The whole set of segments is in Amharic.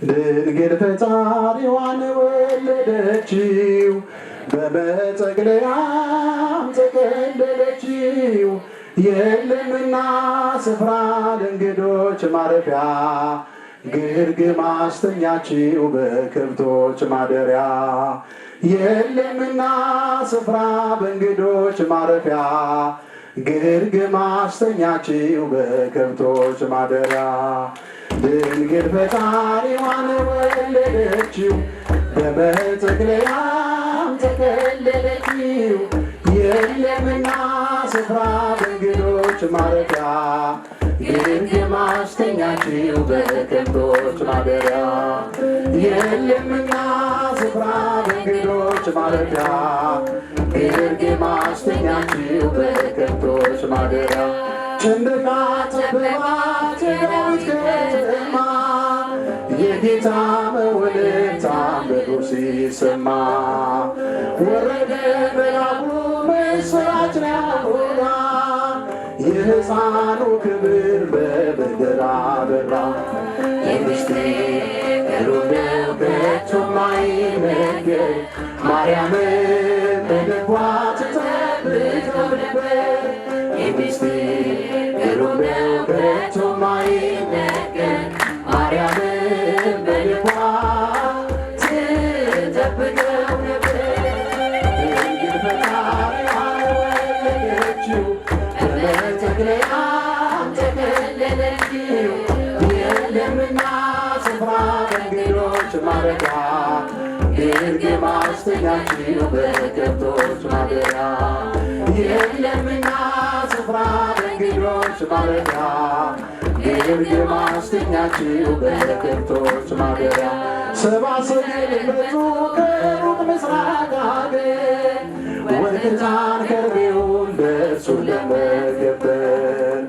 ድንግል ፈጣሪዋን ወለደችው በመጠቅለያም ተቀለለችው። የለምና ስፍራ ለእንግዶች ማረፊያ ግርግም አስተኛችው በከብቶች ማደሪያ። የለምና ስፍራ በእንግዶች ማረፊያ ግርግም አስተኛችው በከብቶች ማደሪያ። ድንግል ፈጣሪዋን ወለደችው በመጠቅለያም ተቀለለችው። የለምና ስፍራ በእንግዶች ማረፊያ ግርግም አስተኛችው በከብቶች ማደሪያ። የለምና ስፍራ በእንግዶች ማረፊያ ግርግም አስተኛችው በከብቶች ማደሪያ። ጭንድፋ ጠበባት የዳዊት ከተማ የጌታ መወለድ ታምሩ ሲሰማ ወረደ መልአኩ ምስራች ሊያወራ የሕፃኑ ክብር በምድር አበራ። የምስጢሩ ነው ከቶ የማይነገር ማርያምን በልቧ ትጠብቀው ነበር። የምስጢሩ ነው ከቶ የማይነገር ማርያምን በልቧ ትጠብቀው ነበር። ድንግል ፈጣሪዋን ወለደችው በመጠቅለያም ተቀለለችው። የለምና ስፍራ በእንግዶች ማረፊያ ግርግም አስተኛችው በከብቶች ማደሪያ። የለምና ስፍራ በእንግዶች ማረፊያ ግርግም አስተኛችው በከብቶች ማደሪያ። ሰብአ ሰገል መጡ ከሩቅ ምስራቅ አገር ወርቅና ከርቤውን ለእርሱ ለመገበር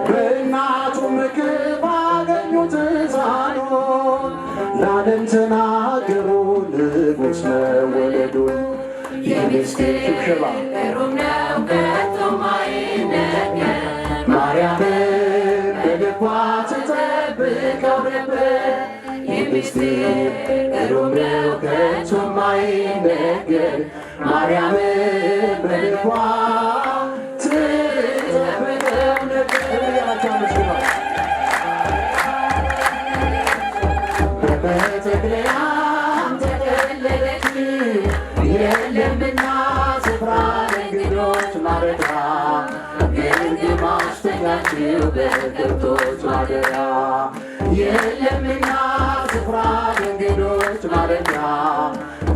በእናቱ ምክር አገኙት ሕፃኑን ለዓለም ተናገሩ ንጉሥ መወለዱን። የምስጢሩ ነው ከቶ የማይነገር ማርያምን በልቧ ትጠብቀው ነበር። የምስጢሩ ነው ከቶ የማይነገር ማርያምን በልቧ ትጠብቀው ነበር። በመጠቅለያም ተቀለለችው። የለምና ስፍራ ለእንግዶች ማረፊያ ግርግም አስተኛችው በከብቶች ማደሪያ። የለምና ስፍራ ለእንግዶች ማረፊያ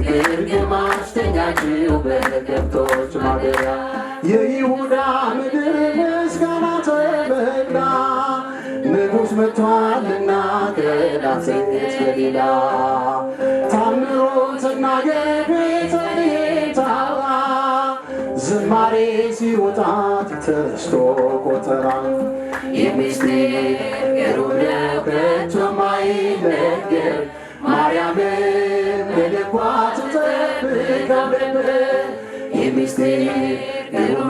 ግርግም አስተኛችው በከብቶች ማደሪያ። የይሁዳ ምድር ምስጋና ተመላ ንጉሥ መጥቷልና ከናዝሬት ገሊላ። ታምሩን ተናገር ቤተልሔም ታራ ዝማሬ ሲወጣት ተረስቶ ቆጠራ። የምስጢሩ ነው ከቶ የማይነገር ማርያምን በልቧ ትጠብቀው ነበር። የምስጢሩ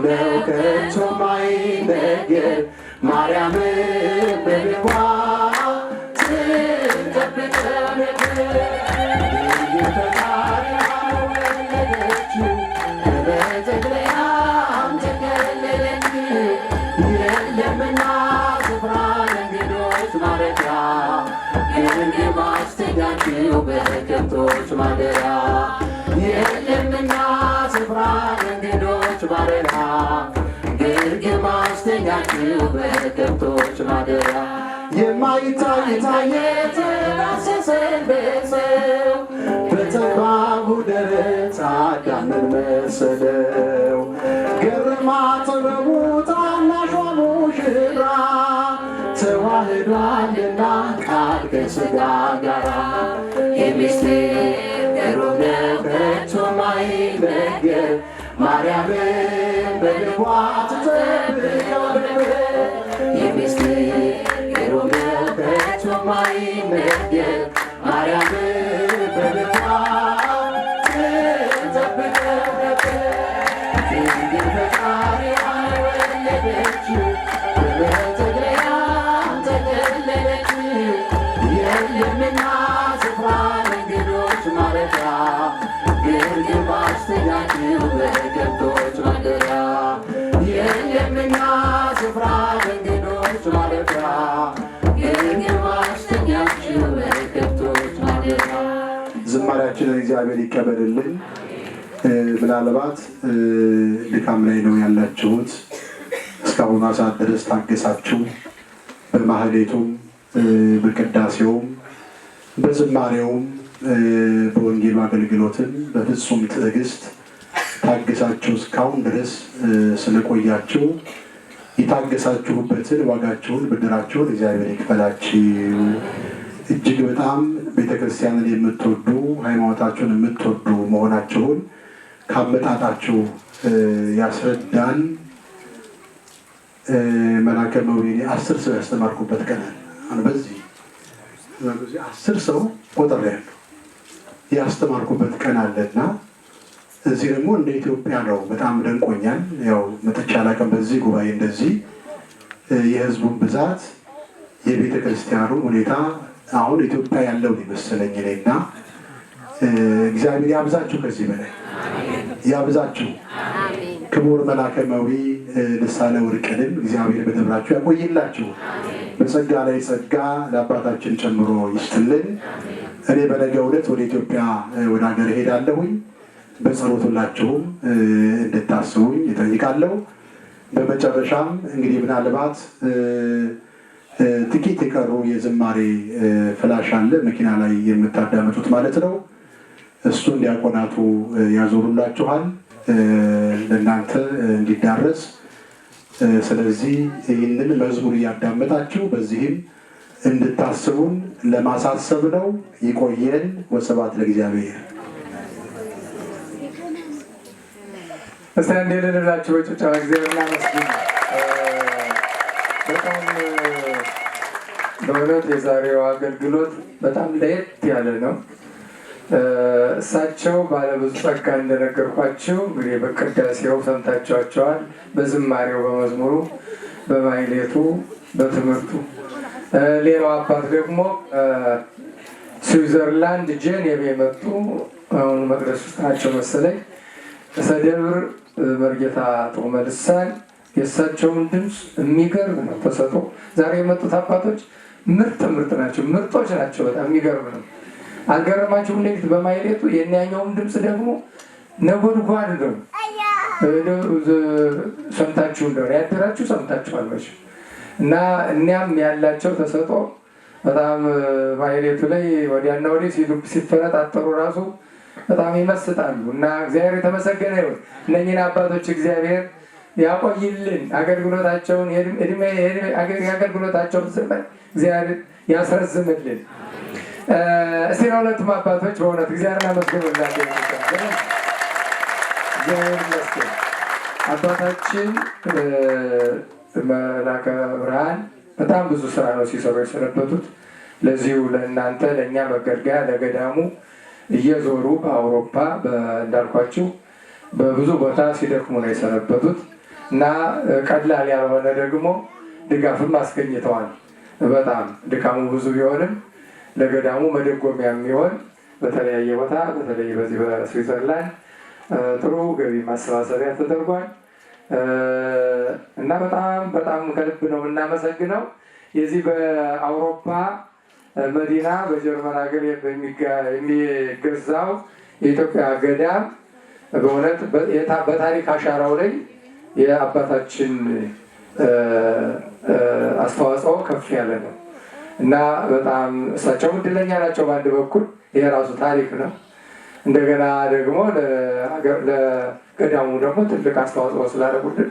ነው ከቶ የማይነገር ማርያምን በልቧ ትጠብቀው ነበር። ድንግል ፈጣሪዋን ወለደችው በመጠቅለያም ተቀለለችው። የለምና ስፍራ ለእንግዶች ማረፊያ ግርግም አስተኛችው በከብቶች ማደሪያ። የለምና ስፍራ ለእንግዶች ማረፊያ ግርግም አስተኛችው በከብቶች ማደሪያ። የማይታይ ታየ ተዳሰሰ በሰው በጠባቡ ደረት አዳምን መሰለው። ገረማ ጥበቡ ታናሿ ሙሽራ ተዋህዷልና ቃል ከሥጋ ጋራ። የምስጢሩ ነው ከቶ የማይነገር ማርያምን በልቧ ትጠብቀው ነበር። የምስጢሩ ነው ከቶ የማይነገር ማርያምን በልቧ ትጠብቀው ነበር። ድንግል ፈጣሪዋን ወለደችው በመጠቅለያም ተቀለለችው። የለምና ግርግም አስተኛችሁ በከብቶች ማደሪያ የለምና ስፍራ በእንግዶች ማረፊያ ግርግም አስተኛችሁ በከብቶች ማደሪያ። ዝማሬያችንን እግዚአብሔር ይቀበልልን። ምናልባት ድካም ላይ ነው ያላችሁት። እስካሁን ሰዓት ድረስ ታገሳችሁ በማህሌቱም በቅዳሴውም በዝማሬውም በወንጌሉ አገልግሎትም በፍጹም ትዕግስት ታገሳችሁ እስካሁን ድረስ ስለቆያችሁ የታገሳችሁበትን ዋጋችሁን ብድራችሁን እግዚአብሔር ይክፈላችሁ። እጅግ በጣም ቤተክርስቲያንን የምትወዱ ሃይማኖታችሁን የምትወዱ መሆናችሁን ካመጣጣችሁ ያስረዳን። መላከ መዊኔ 10 ሰው ያስተማርኩበት ቀን አለ። በዚህ 10 ሰው ቆጥሬ ያለው ያስተማርኩበት ቀን አለና እዚህ ደግሞ እንደ ኢትዮጵያ ነው። በጣም ደንቆኛል። ያው መጥቻ አላውቅም በዚህ ጉባኤ እንደዚህ የህዝቡን ብዛት የቤተ ክርስቲያኑ ሁኔታ አሁን ኢትዮጵያ ያለው ይመስለኝ እኔና እግዚአብሔር ያብዛችሁ፣ ከዚህ በላይ ያብዛችሁ። ክቡር መላከ መዊ ልሳነ ወርቅንም እግዚአብሔር በደብራችሁ ያቆይላችሁ፣ በጸጋ ላይ ጸጋ ለአባታችን ጨምሮ ይስጥልን። እኔ በነገው ዕለት ወደ ኢትዮጵያ ወደ ሀገር እሄዳለሁኝ። በጸሎት ሁላችሁም እንድታስቡኝ እጠይቃለሁ። በመጨረሻም እንግዲህ ምናልባት ጥቂት የቀሩ የዝማሬ ፍላሽ አለ መኪና ላይ የምታዳምጡት ማለት ነው። እሱን ዲያቆናቱ ያዞሩላችኋል ለእናንተ እንዲዳረስ። ስለዚህ ይህንን መዝሙር እያዳመጣችሁ በዚህም እንድታስቡን ለማሳሰብ ነው። ይቆየን። ወስብሐት ለእግዚአብሔር። እስቲ አንዴ ልንላችሁ በጭብጨባ እግዚአብሔር እናመስግን። በጣም በእውነት የዛሬው አገልግሎት በጣም ለየት ያለ ነው። እሳቸው ባለብዙ ጸጋ እንደነገርኳቸው እንግዲህ በቅዳሴው ሰምታችኋቸዋል። በዝማሬው፣ በመዝሙሩ፣ በማይሌቱ፣ በትምህርቱ። ሌላው አባት ደግሞ ስዊዘርላንድ ጄኔቭ የመጡ አሁን መቅደስ ውስጥ ናቸው መሰለኝ። ሰደብር መርጌታ ጦመ ልሳን የእሳቸውን ድምፅ የሚገርም ነው ተሰጥቶ። ዛሬ የመጡት አባቶች ምርጥ ናቸው፣ ምርጦች ናቸው። በጣም የሚገርም ነው። አልገረማችሁም? እንዴት በማይሌቱ የኛኛውም ድምፅ ደግሞ ነጎድጓድ ነው። ሰምታችሁ እንደሆነ ያደራችሁ ሰምታችኋል መቼም። እና እኒያም ያላቸው ተሰጦ በጣም ማይሌቱ ላይ ወዲያና ወዲህ ሲፈረጣጠሩ ራሱ በጣም ይመስጣሉ። እና እግዚአብሔር የተመሰገነ ይሁን። እነኝህን አባቶች እግዚአብሔር ያቆይልን። አገልግሎታቸውን የአገልግሎታቸውን ዘመን እግዚአብሔር ያስረዝምልን። እስቲ ለሁለቱም አባቶች በእውነት እግዚአብሔርን አመስግኑላቸው። እግዚአብሔር ይመስገን። አባታችን መላከ ብርሃን በጣም ብዙ ስራ ነው ሲሰሩ የሰነበቱት። ለዚሁ ለእናንተ ለእኛ መገልገያ ለገዳሙ እየዞሩ በአውሮፓ እንዳልኳችሁ በብዙ ቦታ ሲደክሙ ነው የሰነበቱት እና ቀላል ያልሆነ ደግሞ ድጋፍም አስገኝተዋል። በጣም ድካሙ ብዙ ቢሆንም ለገዳሙ መደጎሚያ የሚሆን በተለያየ ቦታ በተለይ በዚህ በስዊዘርላንድ ጥሩ ገቢ ማሰባሰቢያ ተደርጓል እና በጣም ከልብ ነው የምናመሰግነው። የዚህ በአውሮፓ መዲና በጀርመን ሀገር የሚገዛው የኢትዮጵያ ገዳም በእውነት በታሪክ አሻራው ላይ የአባታችን አስተዋጽኦ ከፍ ያለ ነው እና በጣም እሳቸው እድለኛ ናቸው። በአንድ በኩል ይሄ ራሱ ታሪክ ነው። እንደገና ደግሞ ለገዳሙ ደግሞ ትልቅ አስተዋጽኦ ስላደረጉልን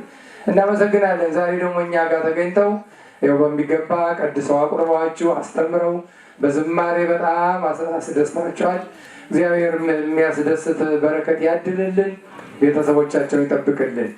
እናመሰግናለን። ዛሬ ደግሞ እኛ ጋር ተገኝተው ይኸው በሚገባ ቀድሰው አቁርበዋችሁ አስተምረው በዝማሬ በጣም አስደስታችኋል። እግዚአብሔር የሚያስደስት በረከት ያድልልን፣ ቤተሰቦቻቸውን ይጠብቅልን።